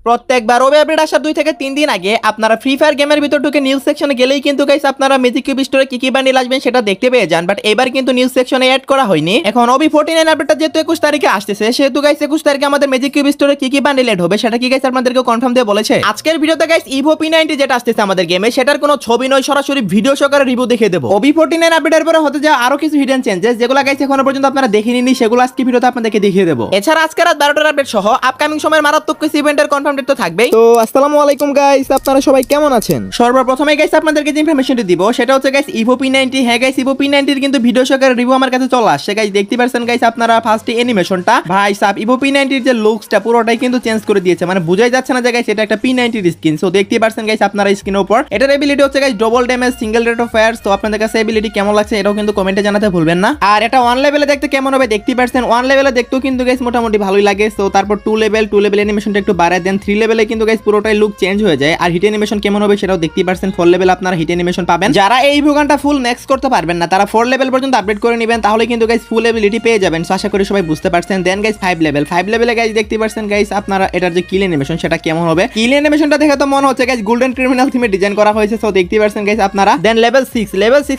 প্রত্যেকবার ওবে আপডেট আসার 2 থেকে 3 দিন আগে আপনারা ফ্রি ফায়ার গেমের ভিতর ঢুকে নিউজ সেকশনে গেলেই কিন্তু গাইস আপনারা ম্যাজিক কিউব স্টোরে কি কি বান্ডিল আসবেন সেটা দেখতে পেয়ে যান। বাট এবার কিন্তু নিউজ সেকশনে অ্যাড করা হয়নি। এখন ওবি 49 আপডেটটা যেহেতু 21 তারিখে আসতেছে, সেহেতু গাইস 21 তারিখে আমাদের ম্যাজিক কিউব স্টোরে কি কি বান্ডিল অ্যাড হবে সেটা কি গাইস আপনাদেরকে কনফার্ম দিয়ে বলেছে। আজকের ভিডিওতে গাইস ইভো P90 যেটা আসতেছে আমাদের গেমে, সেটার কোনো ছবি নয়, সরাসরি ভিডিও সহকারে রিভিউ দেখিয়ে দেব। ওবি 49 আপডেটের পরে হতে যাওয়া আরো কিছু হিডেন চেঞ্জেস যেগুলো গাইস এখনো পর্যন্ত আপনারা দেখেননি, সেগুলো আজকে ভিডিওতে আপনাদেরকে দেখিয়ে দেব। এছাড়া আজকে রাত 12টার আপডেট সহ আপকামিং সময়ের মারাত্মক কিছু ইভেন্টের কনফার্ম ডেট তো থাকবেই। তো আসসালামু আলাইকুম গাইস, আপনারা সবাই কেমন আছেন? সর্বপ্রথমে গাইস আপনাদেরকে যে ইনফরমেশনটি দিব সেটা হচ্ছে গাইস ইভো P90। হ্যাঁ গাইস, ইভো P90 এর কিন্তু ভিডিও সহকারে রিভিউ আমার কাছে চলে আসছে। গাইস দেখতে পাচ্ছেন গাইস আপনারা ফার্স্টে অ্যানিমেশনটা, ভাই সাব ইভো P90 এর যে লুকসটা পুরোটাই কিন্তু চেঞ্জ করে দিয়েছে, মানে বোঝাই যাচ্ছে না যে গাইস এটা একটা P90 এর স্কিন। সো দেখতে পাচ্ছেন গাইস আপনারা স্ক্রিনের উপর এটার এবিলিটি হচ্ছে guys double damage, single rate of fire. তো আপনাদের কাছে এবিলিটি কেমন লাগছে এটাও কিন্তু কমেন্টে জানাতে ভুলবেন না। আর এটা 1 লেভেলে দেখতে কেমন হবে দেখতে পাচ্ছেন, 1 লেভেলে দেখতেও কিন্তু গাইস মোটামুটি ভালোই লাগে। সো তারপর 2 লেভেল অ্যানিমেশনটা একটু বাড়ায় দেন, 3 লেভেলে কিন্তু গাইস পুরোটাই লুক চেঞ্জ হয়ে যায়। আর হিট অ্যানিমেশন কেমন হবে সেটাও দেখতে পাচ্ছেন, 4 লেভেল আপনারা হিট অ্যানিমেশন পাবেন। যারা এই ভোগানটা ফুল ম্যাক্স করতে পারবেন না তারা 4 লেভেল পর্যন্ত আপডেট করে নেবেন, তাহলে কিন্তু গাইস ফুল এবিলিটি পেয়ে যাবেন। সো আশা করি সবাই বুঝতে পারছেন। দেন গাইস 5 লেভেলে গাইস দেখতে পাচ্ছেন গাইস আপনারা এটার যে কিল অ্যানিমেশন সেটা কেমন হবে। কিল অ্যানিমেশনটা দেখে তো মনে হচ্ছে গাইস গোল্ডেন ক্রিমিনাল থিমে ডিজাইন করা হয়েছে। সো দেখতে পাচ্ছেন গাইস আপনারা। দেন লেভেল 6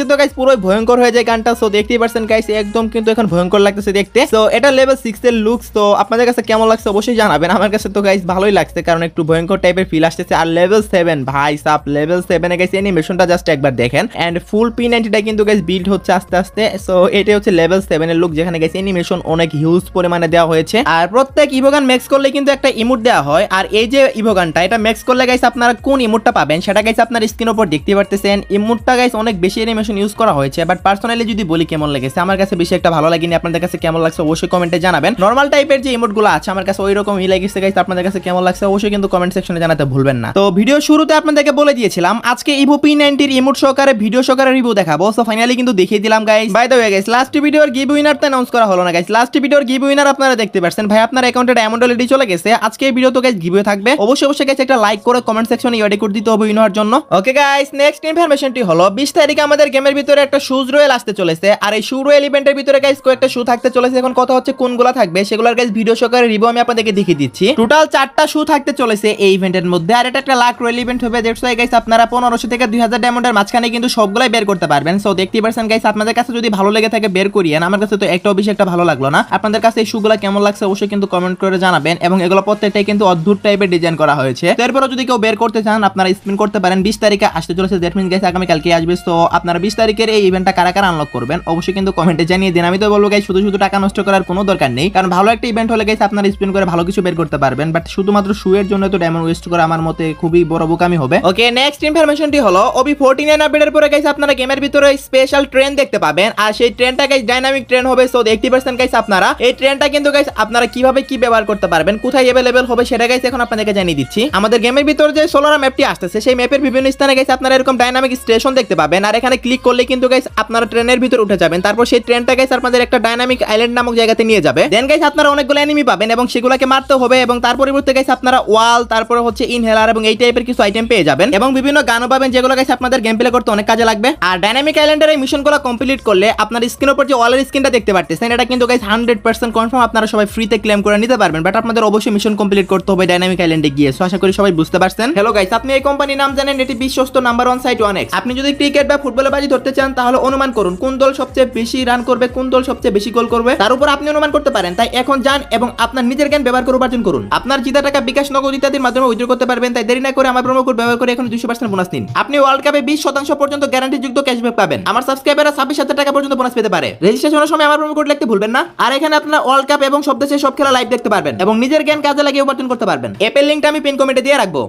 এ তো গাইস পুরো ভয়ঙ্কর হয়ে যায় গানটা। সো দেখতে পাচ্ছেন গাইস একদম কিন্তু এখন ভয়ঙ্কর লাগতেছে দেখতে। সো এটা লেভেল 6 এর লুকস। তো আপনাদের কাছে কেমন লাগছে অবশ্যই জানাবেন। আমার কাছে তো গাইস ভালোই লাগছে, কারণ একটু ভয়ঙ্কর টাইপের ফিল আসতেছে। আর লেভেল 7 ভাই সাপ, লেভেল 7 এ গাইস অ্যানিমেশনটা জাস্ট একবার দেখেন। এন্ড ফুল P90 টা কিন্তু গাইস বিল্ড হচ্ছে আস্তে আস্তে। সো এটা হচ্ছে লেভেল 7 এর লুক, যেখানে গাইস অ্যানিমেশন অনেক হিউজ পরিমাণে দেওয়া হয়েছে। আর প্রত্যেক ইভোগান ম্যাক্স করলে কিন্তু একটা ইমোট দেওয়া হয়। আর এই যে ইভোগানটা এটা ম্যাক্স করলে গাইস আপনারা কোন ইমোটটা পাবেন সেটা গাইস আপনার স্ক্রিনের উপর দেখতে পারতেছেন। ইমোটটা গাইস অনেক বেশি অ্যানিমেশন ইউজ করা হয়েছে। বাট পার্সোনালি যদি বলি কেমন লেগেছে, আমার কাছে বেশি একটা ভালো লাগেনি। আপনাদের কাছে কেমন লাগছে অবশ্যই কমেন্টে জানাবেন। নরমাল টাইপের যে ইমোটগুলো আছে আমার কাছে ওই রকমই লেগেছে গাইস। আপনাদের কাছে কেমন লাগছে অবশ্যই কিন্তু কমেন্ট সেকশনে জানাতে ভুলবেন না। তো ভিডিও শুরুতে আপনাদেরকে বলে দিয়েছিলাম আজকে ইভো P90 এর ইমোট সহকারে ভিডিও সহকারে রিভিউ দেখাবো। সো ফাইনালি কিন্তু দেখিয়ে দিলাম guys. By the way guys, last ভিডিওর গিভ উইনার তো অ্যানাউন্স করা হলো না গাইস। লাস্ট ভিডিওর গিভ উইনার আপনারা দেখতে পাচ্ছেন। ভাই আপনার অ্যাকাউন্টে ডায়মন্ড অলরেডি চলে গেছে। আজকে এই ভিডিও তো গাইস গিভ থাকবে, অবশ্যই গাইস একটা লাইক করে কমেন্ট সেকশনে ইউডি কোড দিতে হবে উইনার জন্য। ওকে গাইস, নেক্সট ইনফরমেশনটি হলো 20 তারিখে আমাদের গেমের ভিতরে একটা শুজ রয়েল আসতে চলেছে। আর এই শু রয়েল ইভেন্টের ভিতরে গাইস কয়েকটা শু থাকতে চলেছে। এখন কথা হচ্ছে কোনগুলা থাকবে সেগুলোর গাইস ভিডিও সহকারে রিভিউ আমি আপনাদেরকে দেখিয়ে দিচ্ছি। টোটাল 4টা শু থাকতে চলেছে এই ইভেন্টের মধ্যে। আর এটা একটা লাক রয়েল ইভেন্ট হবে, দ্যাটস ওয়াই গাইস আপনারা 1500 থেকে 2000 ডায়মন্ডের মাঝখানে কিন্তু সবগুলাই বের করতে পারবেন। সো দেখতে পারছেন গাইস, আপনাদের কাছে যদি ভালো লেগে থাকে বের করিয়েন। আমার কাছে তো একটাও বেশি একটা ভালো লাগলো না। আপনাদের কাছে এই শুগুলা কেমন লাগছে অবশ্যই কিন্তু কমেন্ট করে জানাবেন। এবং এগুলো প্রত্যেকটাই কিন্তু অদ্ভুত টাইপের ডিজাইন করা হয়েছে। এরপরও যদি কেউ বের করতে চান আপনারা স্পিন করতে পারেন। 20 তারিখে আসতে চলেছে, দ্যাট মিন্স গাইস আগামী কালকে আসবে। সো আপনারা 20 তারিখের এই ইভেন্টটা কারা কারা আনলক করবেন অবশ্যই কিন্তু কমেন্টে জানিয়ে দিন। আমি তো বলবো গাইস শুধু টাকা নষ্ট করার কোনো দরকার নেই, কারণ ভালো একটা ইভেন্ট হলে গাইস আপনারা স্পিন করে ভালো কিছু বের করতে পারবেন। বাট শুধুমাত্র শুয়ের জন্য তো ডায়মন্ড ওয়েস্ট করা আমার মতে খুবই বড় বোকামি হবে। ওকে, নেক্সট ইনফরমেশনটি হলো ওবি 49 আপডেটের পরে গাইস আপনারা গেমের ভিতরে স্পেশাল ট্রেন দেখতে পাবেন। আর সেই ট্রেনটা গাইস ডাইনামিক ট্রেন হবে। সো দেখতে পাচ্ছেন গাইস আপনারা এই ট্রেনটা কিন্তু গাইস আপনারা কিভাবে কি ব্যবহার করতে পারবেন, কোথায় अवेलेबल হবে সেটা গাইস এখন আপনাদেরকে জানিয়ে দিচ্ছি। আমাদের গেমের ভিতর যে সোলার ম্যাপটি আসতেছে সেই ম্যাপের বিভিন্ন স্থানে গাইস আপনারা এরকম ডাইনামিক স্টেশন দেখতে পাবেন। আর এখানে ক্লিক করলে কিন্তু গাইস আপনারা ট্রেনের ভিতর উঠে যাবেন। তারপর সেই ট্রেনটা গাইস আপনাদের একটা ডাইনামিক আইল্যান্ড নামক জায়গাতে নিয়ে যাবে। দেন গাইস আপনারা অনেকগুলো এনিমি পাবেন এবং সেগুলোকে মারতে হবে। এবং তার পরিবর্তে গাইস আপনারা ওয়াল, তারপরে হচ্ছে ইনহেলার এবং এই টাইপের কিছু আইটেম পেয়ে যাবেন। এবং বিভিন্ন গানও পাবেন যেগুলো গাইস আপনাদের গেম প্লে করতে অনেক কাজে লাগবে। আর ডাইনামিক আইল্যান্ডের এই মিশনগুলো কমপ্লিট করলে আপনার স্ক্রিনের উপর যে ওয়ালের স্ক্রিনটা দেখতে পাচ্ছেন এটা কিন্তু গাইস 100% কনফার্ম আপনারা সবাই ফ্রিতে ক্লেম করে নিতে পারবেন। বাট আপনাদের অবশ্যই মিশন কমপ্লিট করতে হবে ডাইনামিক আইল্যান্ডে গিয়ে। সো আশা করি সবাই বুঝতে পারছেন। হ্যালো গাইস, আপনি এই কোম্পানির নাম জানেন? এটি বিশ্বস্ত নাম্বার 1 সাইট 1x। আপনি যদি ক্রিকেট বা ফুটবলে বাজি ধরতে চান তাহলে অনুমান করুন কোন দল সবচেয়ে বেশি রান করবে, কোন দল সবচেয়ে বেশি গোল করবে, তার উপর আপনি অনুমান করতে পারেন। তাই এখন যান এবং আপনার নিজের জ্ঞান ব্যবহার করে উপার্জন করুন। আপনার জিতা টাকা বিকাশ, নগদ ইত্যাদির মাধ্যমে উইথড্র করতে পারবেন। তাই দেরি না করে আমার প্রোমো কোড ব্যবহার করে এখন 200% বোনাস নিন। আপনি ওয়ার্ল্ড কাপে 20% পর্যন্ত গ্যারান্টিযুক্ত ক্যাশব্যাক পাবেন। আমার সাবস্ক্রাইবাররা 26,000 টাকা পর্যন্ত বোনাস পেতে পারে। রেজিস্ট্রেশনের সময় আমার প্রোমো কোড লিখতে ভুলবেন না। আর এখানে আপনারা ওয়ার্ল্ড কাপ এবং সব দেশের সব খেলা লাইভ দেখতে পারবেন এবং নিজের জ্ঞান কাজে লাগিয়ে উপার্জন করতে পারবেন। অ্যাপের লিংকটা আমি পিন কমেন্টে দিয়ে রাখবো।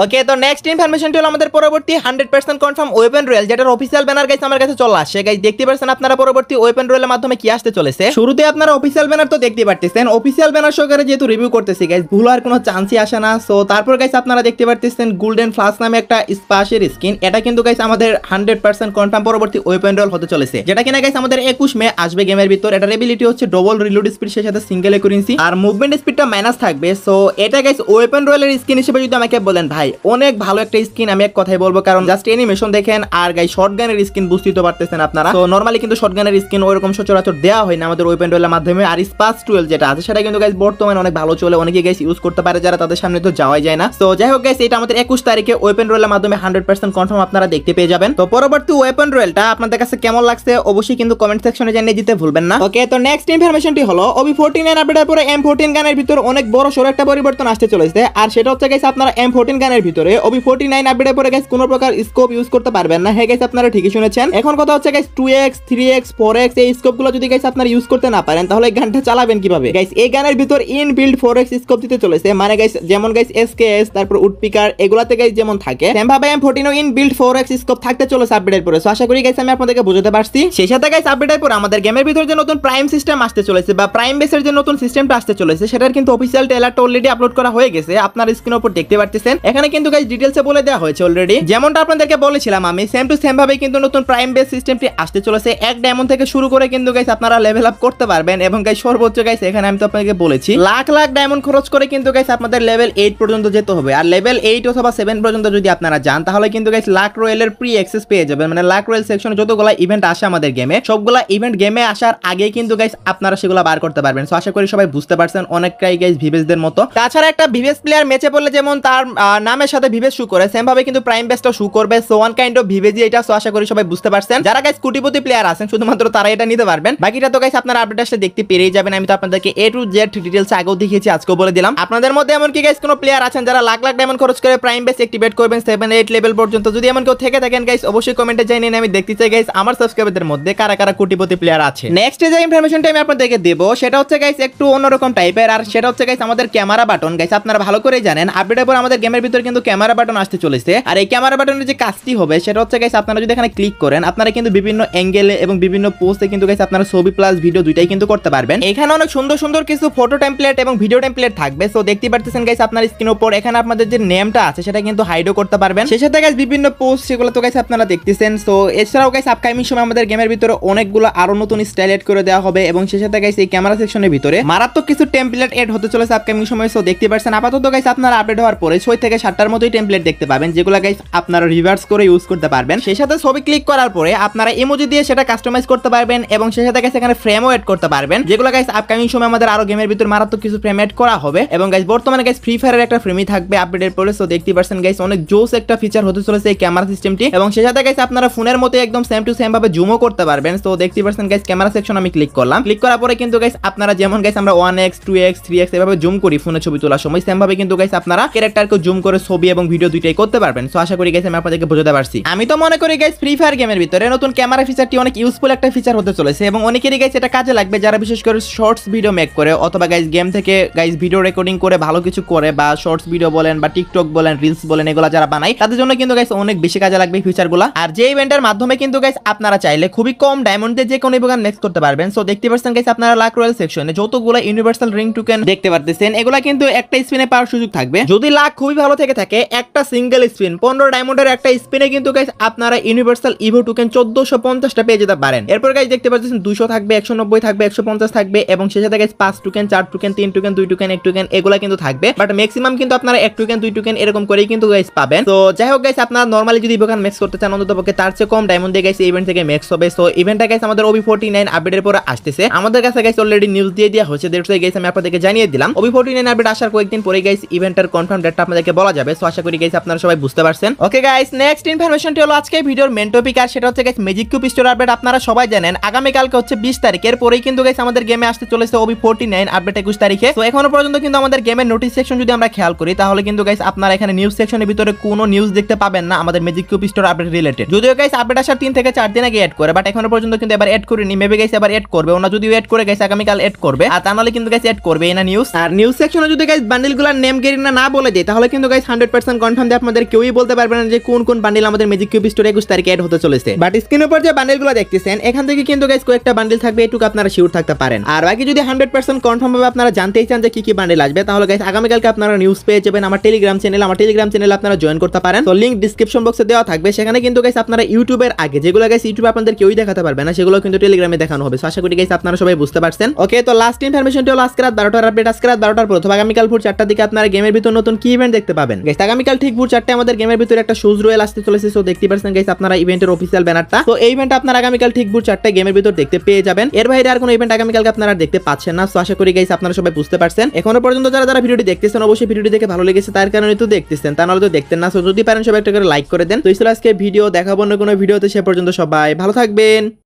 ওকে, তো নেক্সট ইনফরমেশনটি হলো আমাদের পরবর্তী 100% কনফার্ম ওয়েপন রয়েল, যেটার অফিসিয়াল ব্যানার গাইস আমার কাছে চলে আসছে। গাইস দেখতে পাচ্ছেন আপনারা পরবর্তী ওয়েপন রয়েলের মাধ্যমে কি আসতে চলেছে। শুরুতে আপনারা অফিসিয়াল ব্যানার তো দেখতে পাচ্ছেন। অফিসিয়াল ব্যানার সহকারে যেহেতু রিভিউ করতেছি গাইস ভুল আর কোনো চান্সই আসে না। সো তারপর গাইস আপনারা দেখতে পাচ্ছেন গোল্ডেন ফ্লাশ নামে একটা স্পাশের স্কিন। এটা কিন্তু গাইস আমাদের 100% কনফার্ম পরবর্তী ওয়েপন রয়েল হতে চলেছে, যেটা কিনা গাইস আমাদের 21 মে আসবে গেমের ভিতর। এটার এবিলিটি হচ্ছে ডবল রিলোড স্পিড, সেই সাথে সিঙ্গেল একুরেন্সি আর মুভমেন্ট স্পিডটা মাইনাস থাকবে। সো এটা গাইস ওয়েপন রয়েলের স্কিন হিসেবে যদি আমাকে বলেন ভাই ভাই অনেক ভালো একটা স্কিন, আমি এক কথাই বলবো, কারণ জাস্ট অ্যানিমেশন দেখেন আর গাইস শটগানের স্কিন বুঝতেই তো পারতেছেন আপনারা। তো নরমালি কিন্তু শটগানের স্কিন ওইরকম সচরাচর দেওয়া হয় না আমাদের ওয়েপন রয়েলের মাধ্যমে। আর স্পাস 12 যেটা আছে সেটা কিন্তু গাইস বর্তমানে অনেক ভালো চলে, অনেকে গাইস ইউজ করতে পারে যারা তাদের সামনে তো যাওয়াই যায় না। তো যাই হোক গাইস, এটা আমাদের 21 তারিখে ওয়েপন রয়েলের মাধ্যমে 100% কনফার্ম আপনারা দেখতে পেয়ে যাবেন। তো পরবর্তী ওয়েপন রয়েলটা আপনাদের কাছে কেমন লাগছে অবশ্যই কিন্তু কমেন্ট সেকশনে জানিয়ে দিতে ভুলবেন না। ওকে, তো নেক্সট ইনফরমেশনটি হলো OB49 আপডেটের পরে M14 গানের ভিতর অনেক বড় সড় একটা পরিবর্তন আসতে চলেছে। আর সেটা হচ্ছে গাইস আপনারা M14 গানের ভিতরে OB49 আপডেটের পরে গাইস কোনো প্রকার স্কোপ ইউজ করতে পারবেন না। হ্যাঁ গাইস, আপনারা ঠিকই শুনেছেন। এখন কথা হচ্ছে গাইস 2x 3x 4x এই স্কোপগুলো যদি গাইস আপনারা ইউজ করতে না পারেন তাহলে এই গানটা চালাবেন কিভাবে? গাইস এই গানের ভিতর ইন বিল্ড 4x স্কোপ দিতে চলেছে, মানে গাইস যেমন গাইস SKS তারপর উডপিকার এগুলাতে গাইস যেমন থাকে সেম ভাবে M14 in build 4x scope থাকতে চলেছে আপডেটের পরে। সো আশা করি গাইস আমি আপনাদেরকে বোঝাতে পারছি। সেই সাথে গাইস আপডেটের পর আমাদের গেমের ভিতর যে নতুন প্রাইম সিস্টেম আসতে চলেছে বা প্রাইম বেসের যে নতুন সিস্টেমটা আসতে চলেছে সেটার কিন্তু অফিশিয়াল ট্রেলারটা অলরেডি আপলোড করা হয়ে গেছে, আপনার স্ক্রিনের উপর দেখতে পাচ্ছেন। এখানে কিন্তু গাইস ডিটেইলসে বলে দেওয়া হয়েছে অলরেডি, যেমনটা আপনাদেরকে বলেছিলাম আমি সেম টু সেম ভাবে কিন্তু নতুন প্রাইম বেস সিস্টেমটি আসতে চলেছে। এক ডায়মন্ড থেকে শুরু করে কিন্তু গাইস আপনারা লেভেল আপ করতে পারবেন এবং গাইস সর্বোচ্চ গাইস এখানে আমি তো আপনাদেরকে বলেছি লাখ লাখ ডায়মন্ড খরচ করে কিন্তু গাইস আপনাদের লেভেল 8 পর্যন্ত যেতে হবে। আর লেভেল 8 অথবা 7 পর্যন্ত যদি আপনারা যান তাহলে কিন্তু গাইস লাখ রয়েলের প্রি অ্যাক্সেস পেয়ে যাবেন, মানে লাখ রয়েল সেকশনে যতগুলা ইভেন্ট আসে আমাদের গেমে সবগুলা ইভেন্ট গেমে আসার আগে কিন্তু গাইস আপনারা সেগুলো বার করতে পারবেন। সো আশা করি সবাই বুঝতে পারছেন, অনেকটাই গাইস ভিভেসদের মতো। তাছাড়া একটা ভিভেস প্লেয়ার ম্যাচে পড়লে যেমন তার নামের সাথে ভিভেস শু করে সেম ভাবে কিন্তু প্রাইম বেসটা শু করবে। সো ওয়ান কাইন্ড অফ ভিভেজি এটা। সো আশা করি সবাই বুঝতে পারছেন, যারা গাইস কোটিপতি প্লেয়ার আছেন শুধুমাত্র তারা এটা নিতে পারবেন, বাকিটা তো গাইস আপনারা আপডেট আসলে দেখতে পেরেই যাবেন। আমি তো আপনাদেরকে A to Z ডিটেইলস আগেও দেখিয়েছি, আজকেও বলে দিলাম। আপনাদের মধ্যে এমন কি গাইস কোনো প্লেয়ার আছেন যারা লাখ লাখ ডায়মন্ড খরচ করে প্রাইম বেস অ্যাক্টিভেট করবেন 7-8 লেভেল পর্যন্ত? যদি এমন কেউ থেকে থাকেন গাইস অবশ্যই কমেন্টে জানিয়ে নিন, আমি দেখতে চাই গাইস আমার সাবস্ক্রাইবারদের মধ্যে কারা কারা কোটিপতি প্লেয়ার আছে। নেক্সট যে ইনফরমেশনটা আমি আপনাদেরকে দেব সেটা হচ্ছে গাইস একটু অন্যরকম টাইপের, আর সেটা হচ্ছে গাইস আমাদের ক্যামেরা বাটন। গাইস আপনারা ভালো করেই জানেন আপডেটের পর আমাদের গেমের ভিতর কিন্তু ক্যামেরা বাটন আসতে চলেছে। আর এই ক্যামেরা বাটনের যে কাজটি হবে সেটা হচ্ছে গাইস আপনারা যদি এখানে ক্লিক করেন আপনারা কিন্তু বিভিন্ন অ্যাঙ্গেলে এবং বিভিন্ন পোস্টে কিন্তু গাইস আপনারা ছবি প্লাস ভিডিও দুইটাই কিন্তু করতে পারবেন। এখানে অনেক সুন্দর সুন্দর কিছু ফটো টেমপ্লেট এবং ভিডিও টেমপ্লেট থাকবে। সো দেখতে পারতেছেন গাইস আপনার স্ক্রিনের উপর এখানে আপনাদের যে নেমটা আছে সেটা কিন্তু হাইডও করতে পারবেন। সেই সাথে গাইস বিভিন্ন পোস্ট সেগুলো তো গাইস আপনারা দেখতেছেন। সো এছাড়াও গাইস আপকামিং সময় আমাদের গেমের ভিতরে অনেকগুলো আরো নতুন স্টাইল এড করে দেওয়া হবে এবং সেই সাথে গাইস এই ক্যামেরা সেকশনের ভিতরে মারাত্মক কিছু টেমপ্লেট এড হতে চলেছে আপকামিং সময়। সো দেখতে পাচ্ছেন আপাতত গাইস আপনারা আপডেট হওয়ার পরে 6 থেকে 7টার মতোই টেমপ্লেট দেখতে পাবেন, যেগুলো গাইস আপনারা রিভার্স করে ইউজ করতে পারবেন। সেই সাথে ছবি ক্লিক করার পরে আপনারা ইমোজি দিয়ে সেটা কাস্টমাইজ করতে পারবেন এবং সেই সাথে গাইস এখানে ফ্রেমও এড করতে পারবেন, যেগুলো গাইস আপকামিং সময় আমাদের আরো গেমের ভিতর মারাত্মক কিছু ফ্রেম এড করা হবে। এবং গাইস বর্তমানে গাইস ফ্রি ফায়ারের একটা ফ্রেমই থাকবে আপডেটের পরে। সো দেখতে পাচ্ছেন গাইস অনেক জোস একটা ফিচার হতে চলেছে এই ক্যামেরা সিস্টেমটি এবং সেই সাথে গাইস আপনারা ফোনের মতো একদম সেম টু সেম ভাবে জুমও করতে পারবেন। সো দেখতে পাচ্ছেন গাইস ক্যামেরা সেকশন আমি ক্লিক করলাম, ক্লিক করার পরে কিন্তু গাইস আপনারা যেমন গাইস আমরা 1x 2x 3x এভাবে জুম করি ফোনে ছবি তোলার সময় সেম ভাবে কিন্তু গাইস আপনারা ক্যারেক্টারকে জুম করে ছবি এবং ভিডিও দুইটাই করতে পারবেন। সো আশা করি গাইস আমি আপনাদেরকে বোঝাতে পারছি। আমি তো মনে করি গাইস ফ্রি ফায়ার গেমের ভিতরে নতুন ক্যামেরা ফিচারটি অনেক ইউজফুল একটা ফিচার হতে চলেছে এবং অনেকেরই গাইস এটা কাজে লাগবে যারা বিশেষ করে শর্টস ভিডিও মেক করে অথবা গাইস গেম থেকে গাইস ভিডিও রেকর্ডিং করে ভালো কিছু করে বা শর্টস ভিডিও বলেন বা টিকটক বলেন রিলস বলেন এগুলা যারা বানায় তাদের জন্য কিন্তু গাইস অনেক বেশি কাজে লাগবে ফিচারগুলো। আর যে ইভেন্টের মাধ্যমে কিন্তু গাইস আপনারা চাইলে খুবই কম ডায়মন্ড দিয়ে যে কোনো ইভেন্ট নেক্সট করতে পারবেন। সো দেখতে পাচ্ছেন গাইস আপনারা লাক রয়্যাল সেকশনে যতগুলো ইউনিভার্সাল রিং টোকেন দেখতে পারতেছেন এগুলা কিন্তু একটা স্পিনে পাওয়ার সুযোগ থাকবে। যদি লাক খুবই ভালো থেকে থাকে একটা সিঙ্গেল স্পিন 15 ডায়মন্ডের একটা স্পিনে কিন্তু গাইস আপনারা ইউনিভার্সাল ইভো টোকেন 1450টা পেয়ে যেতে পারেন। এরপর গাইস দেখতে পাচ্ছেন 200 থাকবে 190 থাকবে 150 থাকবে এবং সেই সাথে guys 5 token 4 token 3 token 2 token 1 token এগুলা কিন্তু থাকবে, বাট ম্যাক্সিমাম কিন্তু আপনারা 1 টোকেন 2 টোকেন এরকম করেই কিন্তু গাইস পাবেন। তো যাই হোক গাইস আপনারা নরমালি যদি ইভোকান ম্যাক্স করতে চান অন্ততপক্ষে তার চেয়ে কম ডায়মন্ড দিয়ে গাইস এই ইভেন্ট থেকে ম্যাক্স হবে। সো ইভেন্টটা গাইস আমাদের OB49 আপডেটের পর আসতেছে, আমাদের কাছে গাইস অলরেডি নিউজ দিয়ে দেওয়া হয়েছে, দ্যাটস ওয়াই গাইস আমি আপনাদেরকে জানিয়ে দিলাম। OB49 আপডেট আসার কয়েকদিন পরে গাইস ইভেন্টের কনফার্ম ডেটটা আপনাদেরকে বলা যাবে। সো আশা করি গাইস আপনারা সবাই বুঝতে পারছেন। ওকে গাইস নেক্সট ইনফরমেশনটি হলো আজকে ভিডিওর মেন টপিক, আর সেটা হচ্ছে guys magic cube store update. আপনারা সবাই জানেন আগামী কালকে হচ্ছে 20 তারিখের পরেই কিন্তু গাইস আমাদের গেমে আসতে চলেছে OB49 আপডেট 21 তারিখে। তো এখনো পর্যন্ত কিন্তু আমাদের গেমের নোটিস সেকশন যদি আমরা খেয়াল করি তাহলে কিন্তু গাইস আপনারা এখানে নিউজ সেকশনের ভিতরে কোনো নিউজ দেখতে পাবেন না আমাদের magic cube store update related. যদিও গাইস আপডেট আসার 3 থেকে 4 দিন আগে এড করে, বাট এখনো পর্যন্ত কিন্তু এবার এড করেনি, মেবি গাইস এবার এড করবে, ওনা যদি এড করে গাইস আগামী কাল এড করবে, আর তা নাহলে কিন্তু গাইস এড করবে না নিউজ। আর নিউজ সেকশনে যদি গাইস বান্ডেলগুলোর নেম গেরিনা না বলে দেয় তাহলে কিন্তু গাইস 100% কনফার্ম দিয়ে আপনাদের কেউই বলতে পারবে না যে কোন কোন বান্ডেল আমাদের ম্যাজিক কিউব স্টোরে 21 তারিখে এড হতে চলেছে। বাট স্ক্রিনের উপর যে বান্ডেলগুলো দেখতেছেন এখান থেকে কিন্তু গাইস কয়েকটা বান্ডেল থাকবে, এটুকু আপনারা শিওর থাকতে পারেন। আর বাকি যদি 100% কনফার্ম ভাবে আপনারা জানতেই চান যে কি কি বান্ডেল আসবে তাহলে গাইস আগামী কালকে আপনারা নিউজ পেয়ে যাবেন আমার টেলিগ্রাম চ্যানেলে আপনারা জয়েন করতে পারেন। তো লিংক ডেসক্রিপশন বক্সে দেওয়া থাকবে, সেখানে কিন্তু গাইস আপনারা ইউটিউবের আগে যেগুলো গাইস ইউটিউবে আপনাদের কেউই দেখাতে পারবে না সেগুলো কিন্তু টেলিগ্রামে দেখানো হবে। সো আশা করি গাইস আপনারা সবাই বুঝতে পারছেন। ওকে তো লাস্ট ইনফরমেশনটি হলো আজকে রাত 12টার আপডেট, আজকে রাত 12টার পর অথবা আগামী কাল ভোর 4টার দিকে আপনারা গেমের ভিতর নতুন কি ইভেন্ট দেখতে পাবেন। পারবেন গাইস। আগামীকাল ঠিক ভোর 4টা আমাদের গেমের ভিতরে একটা শুজ রয়েল আসতে চলেছে, সো দেখতে পাচ্ছেন গাইস আপনারা ইভেন্টের অফিসিয়াল ব্যানারটা। তো এই ইভেন্ট আপনারা আগামীকাল ঠিক ভোর 4টা গেমের ভিতর দেখতে পেয়ে যাবেন। এর বাইরে আর কোনো ইভেন্ট আগামীকালকে আপনারা দেখতে পাচ্ছেন না। সো আশা করি গাইস আপনারা সবাই বুঝতে পারছেন। এখনো পর্যন্ত যারা ভিডিওটি দেখতেছেন অবশ্যই ভিডিওটি দেখে ভালো লেগেছে তার কারণে তো দেখতেছেন, তা নাহলে তো দেখতেন না। সো যদি পারেন সবাই একটা করে লাইক করে দেন। তো এই ছিল আজকে ভিডিও, দেখাবো অন্য কোনো ভিডিওতে, সে পর্যন্ত সবাই ভালো থাকবেন।